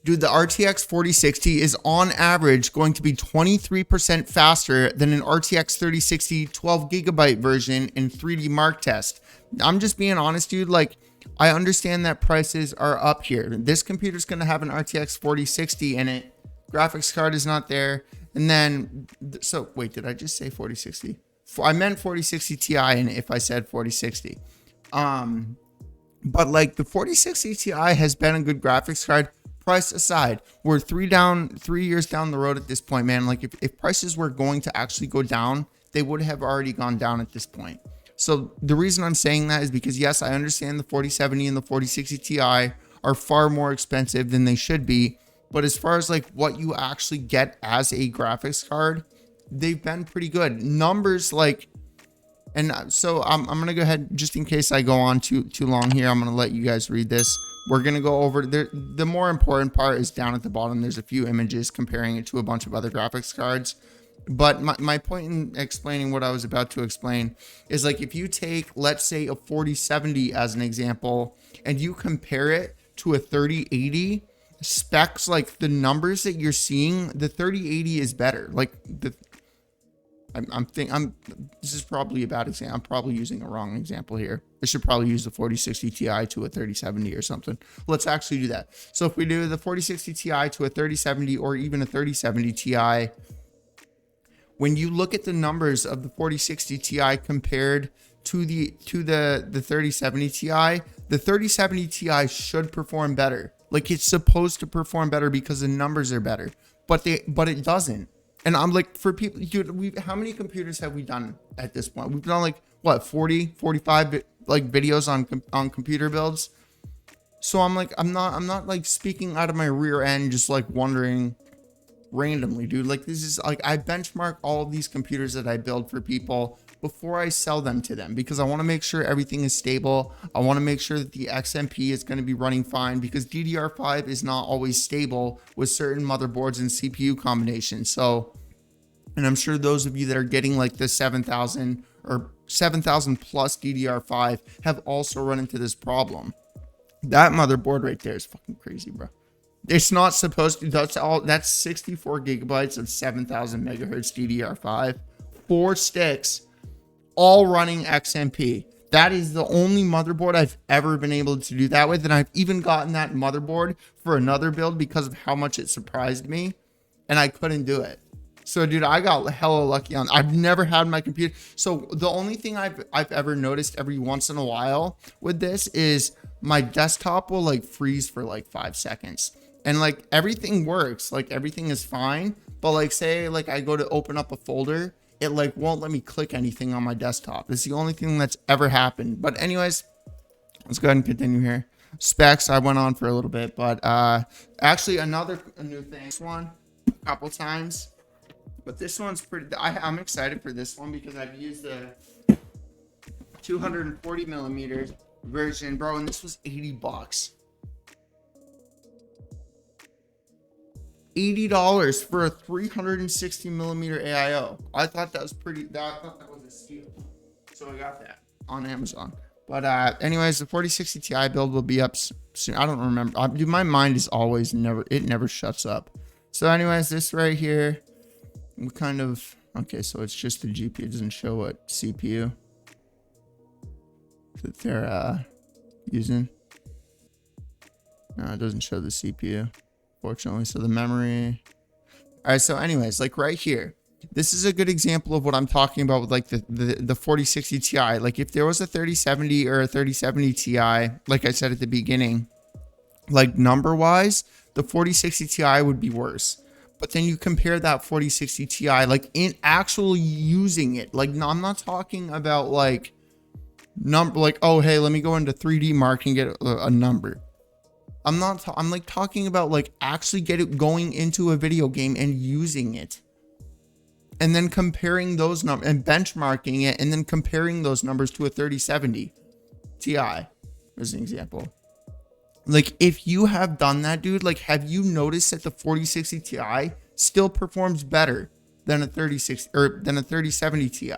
Dude, the RTX 4060 is on average going to be 23% faster than an RTX 3060 12GB version in 3D Mark test. I'm just being honest, dude. Like, I understand that prices are up here. This computer's going to have an RTX 4060 in it. Graphics card is not there. And then, so wait, did I just say 4060? I meant 4060 Ti and if I said 4060. But like the 4060 Ti has been a good graphics card. Price aside, we're 3 years down the road at this point, man. Like if prices were going to actually go down, they would have already gone down at this point. So the reason I'm saying that is because yes, I understand the 4070 and the 4060 Ti are far more expensive than they should be. But as far as like what you actually get as a graphics card, they've been pretty good. Numbers like, and so I'm going to go ahead, just in case I go on too long here, I'm going to let you guys read this. We're going to go over the more important part is down at the bottom. There's a few images comparing it to a bunch of other graphics cards. But my point in explaining what I was about to explain is like if you take, let's say, a 4070 as an example, and you compare it to a 3080, specs, like the numbers that you're seeing, the 3080 is better. Like this is probably a bad example. I'm probably using a wrong example here. I should probably use the 4060 Ti to a 3070 or something. Let's actually do that. So if we do the 4060 Ti to a 3070 or even a 3070 Ti, when you look at the numbers of the 4060 Ti compared to the 3070 Ti, the 3070 Ti should perform better. Like it's supposed to perform better because the numbers are better, but it doesn't. And I'm like, for people, dude, how many computers have we done at this point? We've done like what, 40, 45 like videos on computer builds. So I'm like, I'm not like speaking out of my rear end, just like wondering randomly, dude. Like this is like, I benchmark all of these computers that I build for people before I sell them to them because I want to make sure everything is stable. I want to make sure that the XMP is going to be running fine because DDR5 is not always stable with certain motherboards and CPU combinations. So, and I'm sure those of you that are getting like the 7000 or 7000 plus DDR5 have also run into this problem. That motherboard right there is fucking crazy, bro. It's not supposed to, that's 64 gigabytes of 7000 megahertz DDR5, 4 sticks, all running XMP. That is the only motherboard I've ever been able to do that with. And I've even gotten that motherboard for another build because of how much it surprised me and I couldn't do it. So dude, I got hella lucky on, I've never had my computer. So the only thing I've ever noticed every once in a while with this is my desktop will like freeze for like 5 seconds. And like everything works, like everything is fine. But like say like I go to open up a folder, it like won't let me click anything on my desktop. It's the only thing that's ever happened. But anyways, let's go ahead and continue here. Specs, I went on for a little bit, but actually a new thing, this one a couple times. But this one's pretty, I'm excited for this one because I've used the 240 millimeter version, bro, and this was $80. $80 for a 360 millimeter AIO. I thought that was pretty, I thought that was a steal. So I got that on Amazon. But anyways, the 4060 Ti build will be up soon. I don't remember. Dude, my mind is always never shuts up. So anyways, this right here, we kind of, okay, so it's just the GPU. It doesn't show what CPU that they're using. No, it doesn't show the CPU, fortunately. So the memory. All right, so anyways, like right here, this is a good example of what I'm talking about with like the 4060 Ti. Like if there was a 3070 or a 3070 Ti, like I said at the beginning, like number wise, the 4060 Ti would be worse. But then you compare that 4060 Ti, like in actually using it, like no, I'm not talking about like number, like, oh, hey, let me go into 3D Mark and get a number. I'm like talking about like actually going into a video game and using it. And then comparing those numbers and benchmarking it and then comparing those numbers to a 3070 Ti as an example. Like if you have done that, dude, like have you noticed that the 4060 Ti still performs better than a 3060 or than a 3070 Ti?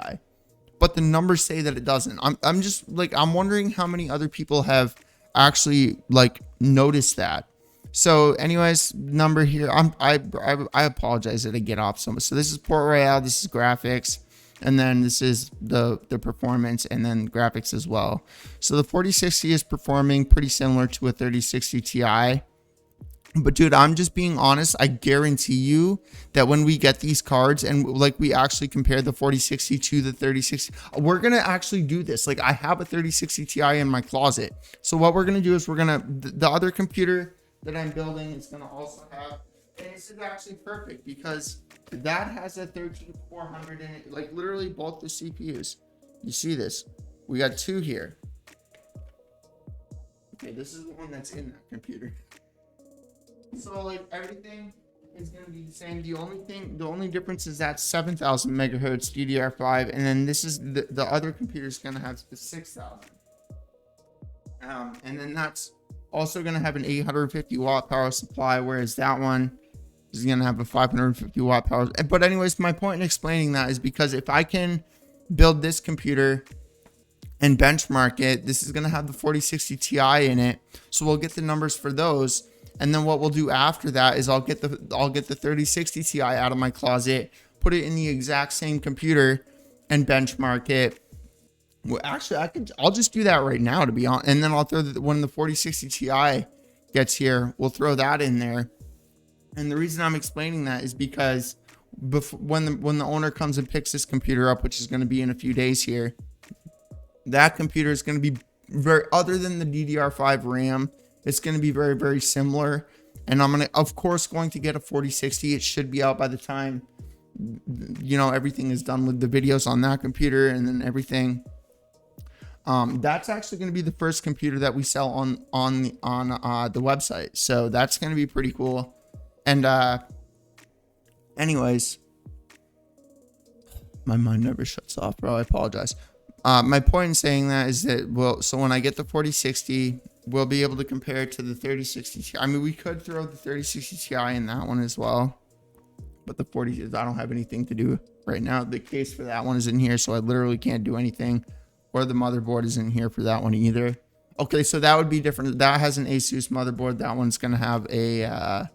But the numbers say that it doesn't. I'm just like, I'm wondering how many other people have actually like noticed that. So anyways, number here, I apologize that I get off so much. So this is port royale, this is graphics, and then this is the performance, and then graphics as well. So the 4060 is performing pretty similar to a 3060 Ti. But dude, I'm just being honest. I guarantee you that when we get these cards and like we actually compare the 4060 to the 3060, we're going to actually do this. Like I have a 3060 Ti in my closet. So what we're going to do is the other computer that I'm building is going to also have, and this is actually perfect because that has a 13400 in it. Like literally both the CPUs. You see this? We got two here. Okay, this is the one that's in that computer. So like everything is going to be the same. The only difference is that 7000 megahertz DDR5, and then this is the other computer is going to have the 6000. And then that's also going to have an 850 watt power supply, whereas that one is going to have a 550 watt power. But anyways, my point in explaining that is because if I can build this computer and benchmark it, this is going to have the 4060 Ti in it, so we'll get the numbers for those. And then what we'll do after that is I'll get the 3060 Ti out of my closet, put it in the exact same computer, and benchmark it. Well, actually, I'll just do that right now, to be honest. And then I'll throw when the 4060 Ti gets here, we'll throw that in there. And the reason I'm explaining that is because when the owner comes and picks this computer up, which is going to be in a few days here, that computer is going to be other than the DDR5 RAM. It's going to be very, very similar. And I'm of course, going to get a 4060. It should be out by the time, everything is done with the videos on that computer and then everything. That's actually going to be the first computer that we sell on the website. So that's going to be pretty cool. And anyways, my mind never shuts off, bro. I apologize. My point in saying that is that, so when I get the 4060, we'll be able to compare it to the 3060 Ti. I mean, we could throw the 3060 Ti in that one as well, but the 40, I don't have anything to do right now. The case for that one is in here, so I literally can't do anything, or the motherboard is in here for that one either. Okay, so that would be different. That has an Asus motherboard. That one's going to have a,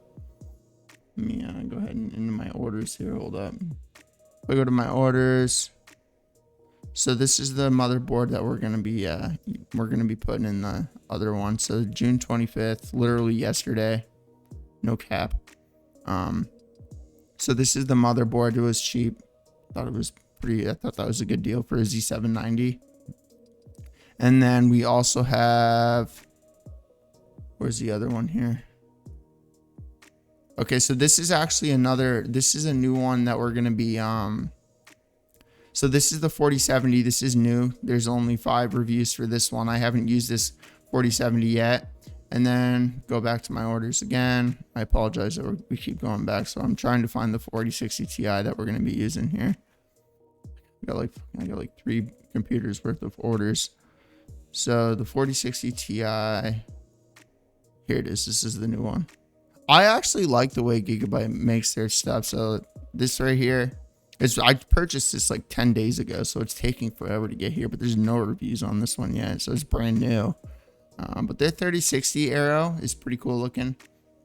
let me go ahead and into my orders here. Hold up. If I go to my orders, so this is the motherboard that we're going to be putting in the other one. So June 25th, literally yesterday, no cap. So this is the motherboard. It was cheap. I thought that was a good deal for a Z790. And then we also have, where's the other one here? Okay, so this is actually this is a new one that we're going to be, so this is the 4070. This is new. There's only 5 reviews for this one. I haven't used this 4070 yet. And then go back to my orders again. I apologize that we keep going back. So I'm trying to find the 4060 Ti that we're going to be using here. I got like 3 computers worth of orders. So the 4060 Ti, here it is. This is the new one. I actually like the way Gigabyte makes their stuff. So this right here, I purchased this like 10 days ago, so it's taking forever to get here, but there's no reviews on this one yet, so it's brand new. But their 3060 Aero is pretty cool looking,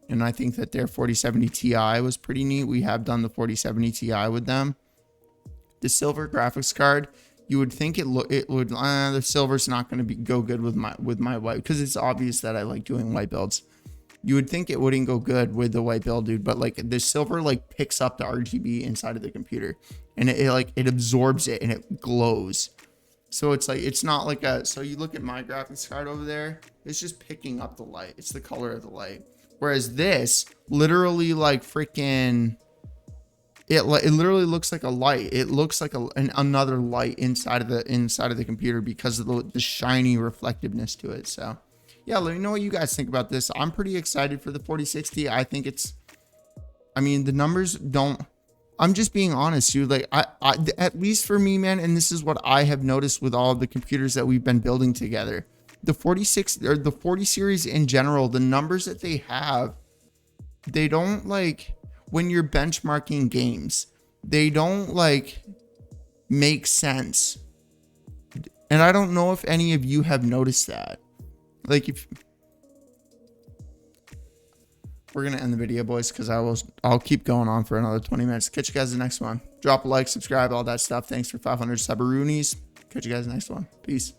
and I think that their 4070 Ti was pretty neat. We have done the 4070 Ti with them. The silver graphics card, you would think it would. The silver's not going to go good with my white, because it's obvious that I like doing white builds. You would think it wouldn't go good with the white build, dude, but like the silver like picks up the RGB inside of the computer, and it absorbs it and it glows. So it's like, it's not like so you look at my graphics card over there, it's just picking up the light. It's the color of the light. Whereas this literally like freaking, it literally looks like a light. It looks like another light inside of the computer because of the shiny reflectiveness to it. So yeah, let me know what you guys think about this. I'm pretty excited for the 4060. I think the numbers don't, I'm just being honest, dude. Like I at least for me, man, and this is what I have noticed with all of the computers that we've been building together. The 46 or the 40 series in general, the numbers that they have, they don't, like, when you're benchmarking games, they don't like make sense. And I don't know if any of you have noticed that. Like, we're going to end the video, boys, because I'll keep going on for another 20 minutes. Catch you guys in the next one. Drop a like, subscribe, all that stuff. Thanks for 500 subaroonies. Catch you guys in the next one. Peace.